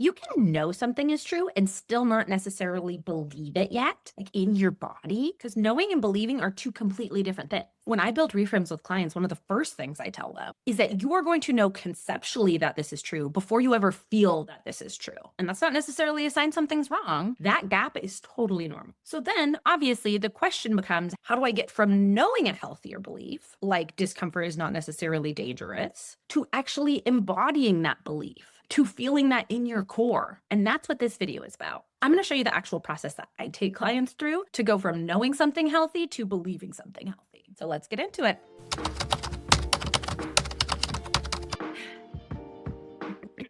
You can know something is true and still not necessarily believe it yet, like in your body, because knowing and believing are two completely different things. When I build reframes with clients, one of the first things I tell them is that you are going to know conceptually that this is true before you ever feel that this is true. And that's not necessarily a sign something's wrong. That gap is totally normal. So then, obviously, the question becomes, how do I get from knowing a healthier belief, like discomfort is not necessarily dangerous, to actually embodying that belief? To feeling that in your core. And that's what this video is about. I'm going to show you the actual process that I take clients through to go from knowing something healthy to believing something healthy. So let's get into it.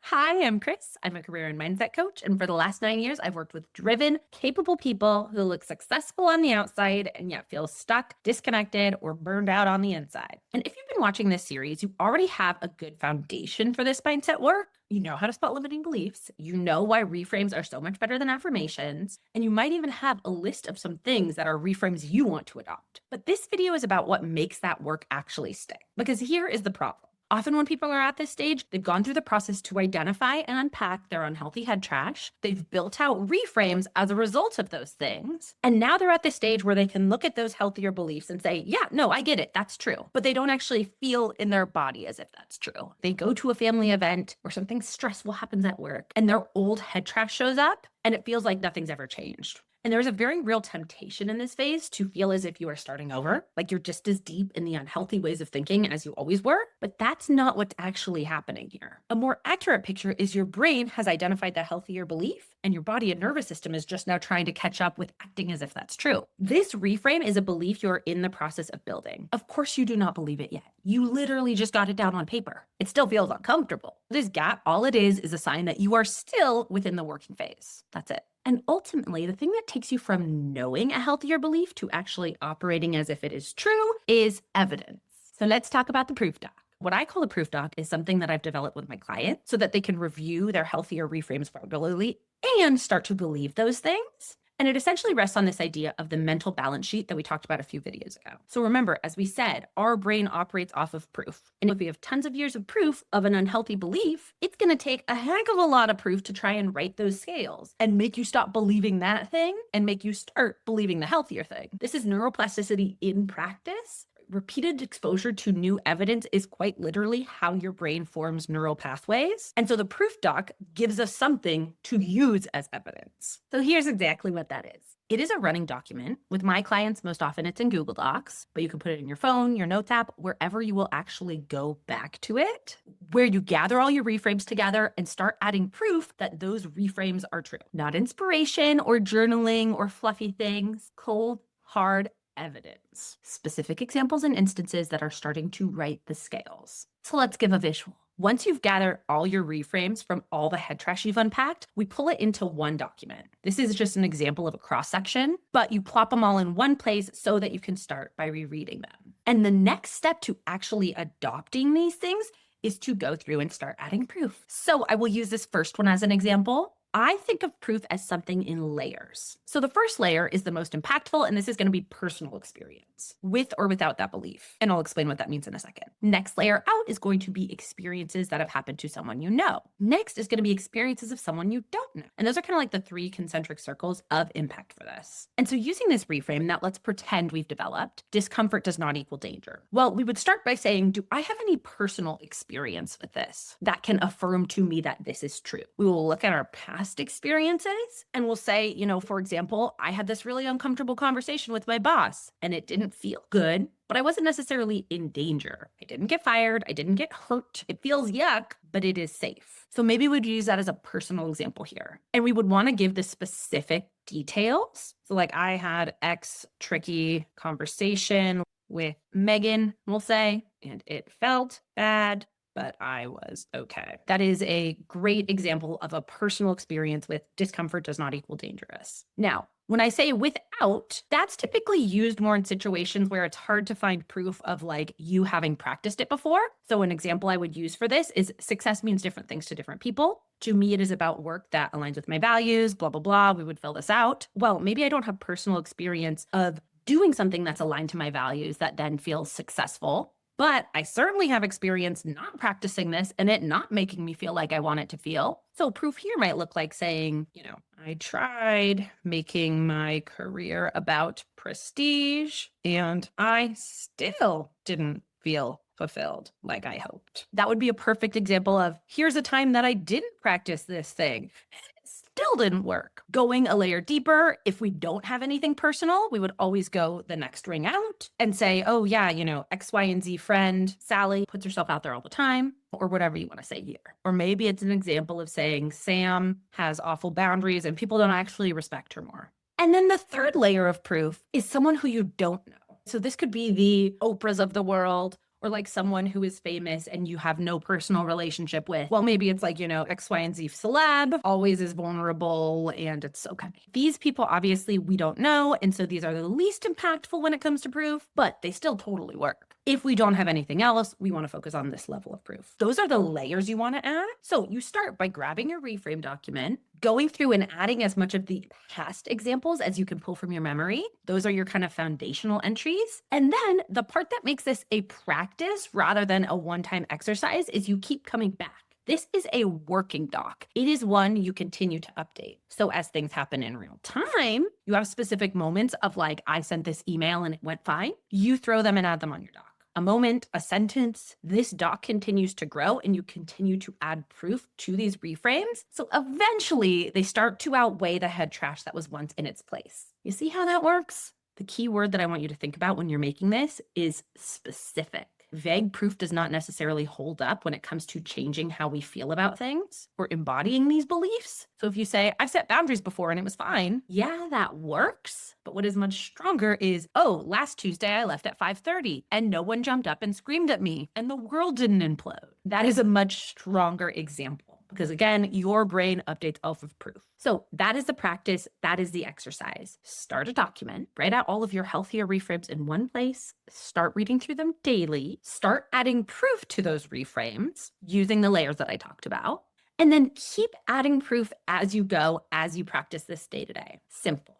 Hi, I'm Chris. I'm a career and mindset coach. And for the last 9 years, I've worked with driven, capable people who look successful on the outside and yet feel stuck, disconnected, or burned out on the inside. And if you've been watching this series, you already have a good foundation for this mindset work. You know how to spot limiting beliefs. You know why reframes are so much better than affirmations. And you might even have a list of some things that are reframes you want to adopt. But this video is about what makes that work actually stick. Because here is the problem. Often when people are at this stage, they've gone through the process to identify and unpack their unhealthy head trash. They've built out reframes as a result of those things. And now they're at this stage where they can look at those healthier beliefs and say, yeah, no, I get it. That's true. But they don't actually feel in their body as if that's true. They go to a family event or something stressful happens at work and their old head trash shows up and it feels like nothing's ever changed. And there's a very real temptation in this phase to feel as if you are starting over, like you're just as deep in the unhealthy ways of thinking as you always were. But that's not what's actually happening here. A more accurate picture is your brain has identified the healthier belief, and your body and nervous system is just now trying to catch up with acting as if that's true. This reframe is a belief you're in the process of building. Of course, you do not believe it yet. You literally just got it down on paper. It still feels uncomfortable. This gap, all it is a sign that you are still within the working phase. That's it. And ultimately, the thing that takes you from knowing a healthier belief to actually operating as if it is true is evidence. So let's talk about the proof doc. What I call a proof doc is something that I've developed with my client so that they can review their healthier reframes regularly and start to believe those things. And it essentially rests on this idea of the mental balance sheet that we talked about a few videos ago. So remember, as we said, our brain operates off of proof. And if we have tons of years of proof of an unhealthy belief, it's going to take a heck of a lot of proof to try and right those scales and make you stop believing that thing and make you start believing the healthier thing. This is neuroplasticity in practice. Repeated exposure to new evidence is quite literally how your brain forms neural pathways. And so the proof doc gives us something to use as evidence. So here's exactly what that is. It is a running document. With my clients, most often it's in Google Docs, but you can put it in your phone, your notes app, wherever you will actually go back to it, where you gather all your reframes together and start adding proof that those reframes are true. Not inspiration or journaling or fluffy things, cold, hard evidence, specific examples and instances that are starting to right the scales. So let's give a visual. Once you've gathered all your reframes from all the head trash you've unpacked, we pull it into one document. This is just an example of a cross section, but you plop them all in one place so that you can start by rereading them. And the next step to actually adopting these things is to go through and start adding proof. So I will use this first one as an example. I think of proof as something in layers. So the first layer is the most impactful, and this is going to be personal experience, with or without that belief. And I'll explain what that means in a second. Next layer out is going to be experiences that have happened to someone you know. Next is going to be experiences of someone you don't know. And those are kind of like the three concentric circles of impact for this. And so using this reframe, now let's pretend we've developed discomfort does not equal danger. Well, we would start by saying, do I have any personal experience with this that can affirm to me that this is true? We will look at our past experiences and we'll say, for example, I had this really uncomfortable conversation with my boss and it didn't feel good, but I wasn't necessarily in danger. I didn't get fired. I didn't get hurt. It feels yuck, but it is safe. So maybe we'd use that as a personal example here. And we would want to give the specific details. So like I had X tricky conversation with Megan, we'll say, and it felt bad, but I was okay. That is a great example of a personal experience with discomfort does not equal dangerous. Now, when I say without, that's typically used more in situations where it's hard to find proof of like you having practiced it before. So an example I would use for this is success means different things to different people. To me, it is about work that aligns with my values, blah, blah, blah. We would fill this out. Well, maybe I don't have personal experience of doing something that's aligned to my values that then feels successful. But I certainly have experience not practicing this and it not making me feel like I want it to feel. So proof here might look like saying, I tried making my career about prestige and I still didn't feel fulfilled like I hoped. That would be a perfect example of here's a time that I didn't practice this thing. It still didn't work. Going a layer deeper, if we don't have anything personal, we would always go the next ring out and say, oh yeah, X, Y, and Z friend, Sally, puts herself out there all the time, or whatever you want to say here. Or maybe it's an example of saying Sam has awful boundaries and people don't actually respect her more. And then the third layer of proof is someone who you don't know. So this could be the Oprahs of the world, or like someone who is famous and you have no personal relationship with. Well, maybe it's like, X, Y, and Z celeb, always is vulnerable and it's okay. These people, obviously, we don't know. And so these are the least impactful when it comes to proof, but they still totally work. If we don't have anything else, we want to focus on this level of proof. Those are the layers you want to add. So you start by grabbing your reframe document, going through and adding as much of the past examples as you can pull from your memory. Those are your kind of foundational entries. And then the part that makes this a practice rather than a one-time exercise is you keep coming back. This is a working doc. It is one you continue to update. So as things happen in real time, you have specific moments of like, I sent this email and it went fine. You throw them and add them on your doc. A moment, a sentence, this doc continues to grow and you continue to add proof to these reframes. So eventually they start to outweigh the head trash that was once in its place. You see how that works? The key word that I want you to think about when you're making this is specific. Vague proof does not necessarily hold up when it comes to changing how we feel about things or embodying these beliefs. So if you say, I've set boundaries before and it was fine, yeah, that works. But what is much stronger is, oh, last Tuesday I left at 5:30 and no one jumped up and screamed at me and the world didn't implode. That is a much stronger example. Because again, your brain updates off of proof. So that is the practice. That is the exercise. Start a document, write out all of your healthier reframes in one place, start reading through them daily, start adding proof to those reframes using the layers that I talked about, and then keep adding proof as you go, as you practice this day to day. Simple.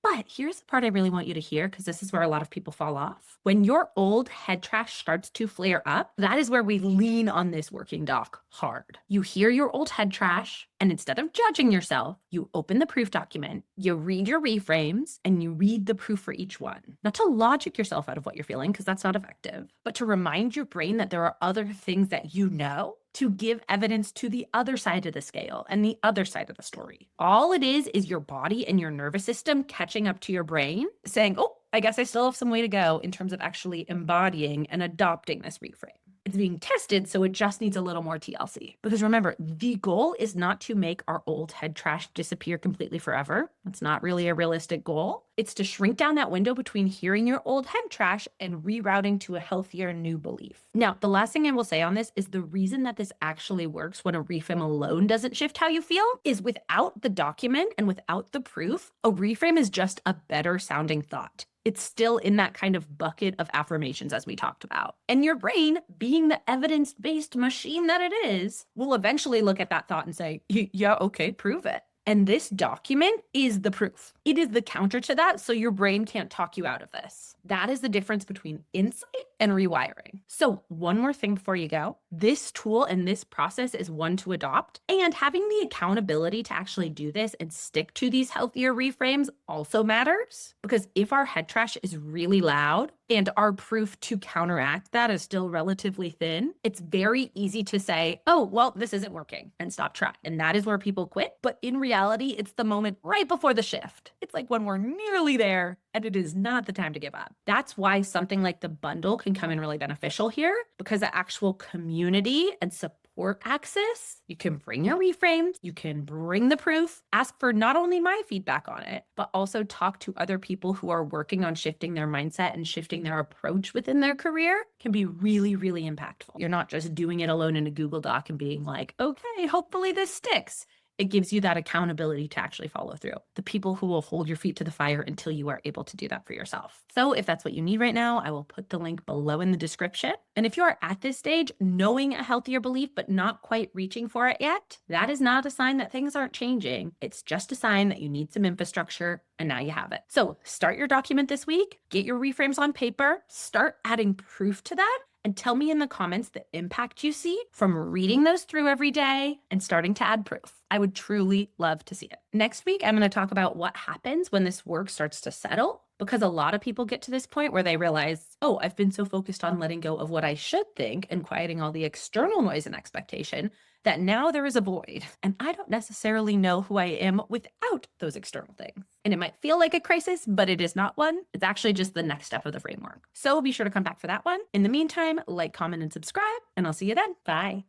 But here's the part I really want you to hear, because this is where a lot of people fall off. When your old head trash starts to flare up, that is where we lean on this working doc hard. You hear your old head trash, and instead of judging yourself, you open the proof document, you read your reframes, and you read the proof for each one. Not to logic yourself out of what you're feeling, because that's not effective, but to remind your brain that there are other things that you know to give evidence to the other side of the scale and the other side of the story. All it is your body and your nervous system catching up to your brain, saying, oh, I guess I still have some way to go in terms of actually embodying and adopting this reframe. It's being tested, so it just needs a little more TLC. Because remember, the goal is not to make our old head trash disappear completely forever. That's not really a realistic goal. It's to shrink down that window between hearing your old head trash and rerouting to a healthier new belief. Now, the last thing I will say on this is the reason that this actually works when a reframe alone doesn't shift how you feel is without the document and without the proof, a reframe is just a better sounding thought. It's still in that kind of bucket of affirmations as we talked about. And your brain, being the evidence-based machine that it is, will eventually look at that thought and say, yeah, okay, prove it. And this document is the proof. It is the counter to that, so your brain can't talk you out of this. That is the difference between insight and rewiring. So one more thing before you go. This tool and this process is one to adopt, and having the accountability to actually do this and stick to these healthier reframes also matters, because if our head trash is really loud and our proof to counteract that is still relatively thin, it's very easy to say, oh, well, this isn't working and stop trying. And that is where people quit. But in reality, it's the moment right before the shift. It's like when we're nearly there and it is not the time to give up. That's why something like the bundle can come in really beneficial here, because the actual community and support access, you can bring your reframes, you can bring the proof, ask for not only my feedback on it, but also talk to other people who are working on shifting their mindset and shifting their approach within their career can be really, really impactful. You're not just doing it alone in a Google Doc and being like, okay, hopefully this sticks. It gives you that accountability to actually follow through. The people who will hold your feet to the fire until you are able to do that for yourself. So if that's what you need right now, I will put the link below in the description. And if you are at this stage, knowing a healthier belief, but not quite reaching for it yet, that is not a sign that things aren't changing. It's just a sign that you need some infrastructure, and now you have it. So start your document this week, get your reframes on paper, start adding proof to that, and tell me in the comments the impact you see from reading those through every day and starting to add proof. I would truly love to see it. Next week, I'm going to talk about what happens when this work starts to settle, because a lot of people get to this point where they realize, oh, I've been so focused on letting go of what I should think and quieting all the external noise and expectation that now there is a void, and I don't necessarily know who I am without those external things. And it might feel like a crisis, but it is not one. It's actually just the next step of the framework. So be sure to come back for that one. In the meantime, like, comment, and subscribe, and I'll see you then. Bye.